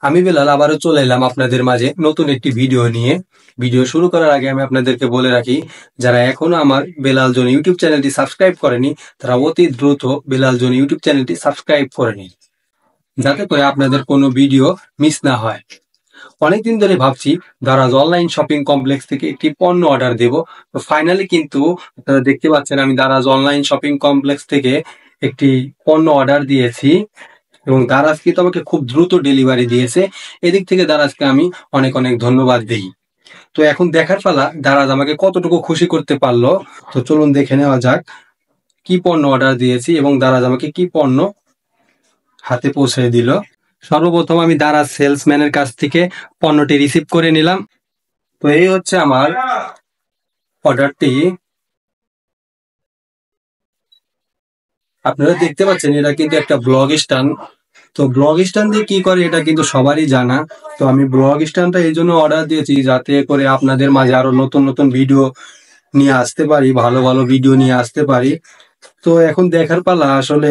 আমি বেলাল আবারও চলে এলাম আপনাদের মাঝে নতুন একটি ভিডিও নিয়ে। ভিডিও শুরু করার আগে আমি আপনাদেরকে বলে রাখি, যারা এখনো আমার বেলাল জোন ইউটিউব চ্যানেলটি সাবস্ক্রাইব করেনি তারা অতি দ্রুত বেলাল জোন ইউটিউব চ্যানেলটি সাবস্ক্রাইব করে নিন, যাতে করে আপনাদের কোনো ভিডিও মিস না হয়। অনেকদিন ধরে ভাবছি দারাজ অনলাইন শপিং কমপ্লেক্স থেকে একটি পণ্য অর্ডার দেব। তো ফাইনালি কিন্তু আপনারা দেখতে পাচ্ছেন আমি দারাজ অনলাইন শপিং কমপ্লেক্স থেকে একটি পণ্য অর্ডার দিয়েছি এবং দারাজ কিন্তু আমাকে খুব দ্রুত ডেলিভারি দিয়েছে। এদিক থেকে দারাজকে আমি অনেক অনেক ধন্যবাদ দিই। তো এখন দেখার পালা দারাজ আমাকে কতটুকু খুশি করতে পারলো। তো চলুন দেখে নেওয়া যাক কি পণ্য অর্ডার দিয়েছি এবং দারাজ আমাকে কি পণ্য হাতে পৌঁছে দিল। সর্বপ্রথম আমি দারাজ সেলসম্যানের কাছ থেকে পণ্যটি রিসিভ করে নিলাম। তো এই হচ্ছে আমার অর্ডারটি। আপনারা দেখতে পাচ্ছেন এটা কিন্তু একটা ব্লগ স্ট্যান্ড। তো ব্লগ স্ট্যান্ড দিয়ে কি করে এটা কিন্তু সবারই জানা। তো আমি ব্লগ স্ট্যান্ডটা এই জন্য অর্ডার দিয়েছি যাতে করে আপনাদের মাঝে আরো নতুন নতুন ভিডিও নিয়ে আসতে পারি, ভালো ভালো ভিডিও নিয়ে আসতে পারি। তো এখন দেখার পালা আসলে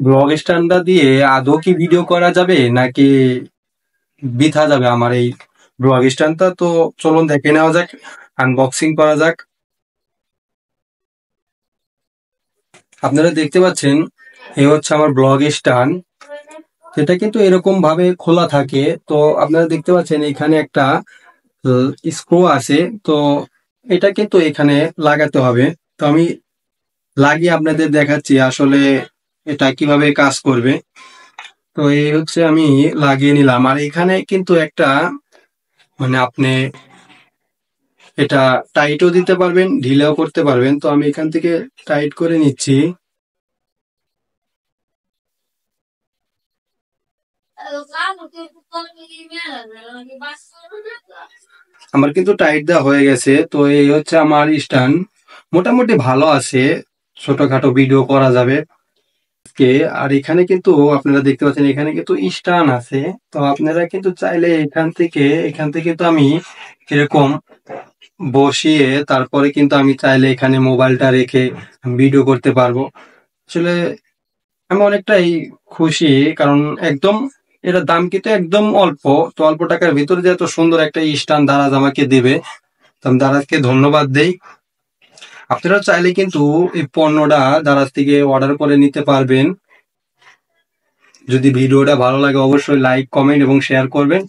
ব্লগ স্ট্যান্ডটা দিয়ে আদৌ কি ভিডিও করা যাবে নাকি বৃথা যাবে আমার এই ব্লগ স্ট্যান্ডটা। তো চলুন দেখে নেওয়া যাক, আনবক্সিং করা যাক। আপনারা দেখতে পাচ্ছেন এই হচ্ছে আমার ব্লগ স্ট্যান্ড, যেটা কিন্তু এরকম ভাবে খোলা থাকে। তো আপনারা দেখতে পাচ্ছেন এখানে একটা স্ক্রু আছে। তো এটা কিন্তু এখানে লাগাতে হবে। তো আমি লাগিয়ে আপনাদের দেখাচ্ছি আসলে এটা কিভাবে কাজ করবে। তো এই হচ্ছে আমি লাগিয়ে নিলাম, আর এখানে কিন্তু একটা আপনি এটা টাইটও দিতে পারবেন, ঢিলেও করতে পারবেন। তো আমি এখান থেকে টাইট করে নিচ্ছি। আমার কিন্তু টাইট দেওয়া হয়ে গেছে। তো এই হচ্ছে আমার স্ট্যান্ড, মোটামুটি ভালো আছে, ছোটখাটো ভিডিও করা যাবে। আর এখানে কিন্তু আপনারা দেখতে পাচ্ছেন এখানে কিন্তু স্ট্যান্ড আছে। তো আপনারা কিন্তু চাইলে এখান থেকে তো আমি এরকম বসিয়ে তারপরে কিন্তু আমি চাইলে এখানে মোবাইলটা রেখে ভিডিও করতে পারবো। আসলে আমি অনেকটাই খুশি, কারণ একদম এটার দাম কিন্তু একদম অল্প। তো অল্প টাকার ভিতরে যে এত সুন্দর একটা স্ট্যান্ড দারাজ আমাকে দেবে, তো আমি দারাজকে ধন্যবাদ দেই। আপনারা চাইলে কিন্তু এই পণ্যটা দারাজ থেকে অর্ডার করে নিতে পারবেন। যদি ভিডিওটা ভালো লাগে অবশ্যই লাইক, কমেন্ট এবং শেয়ার করবেন।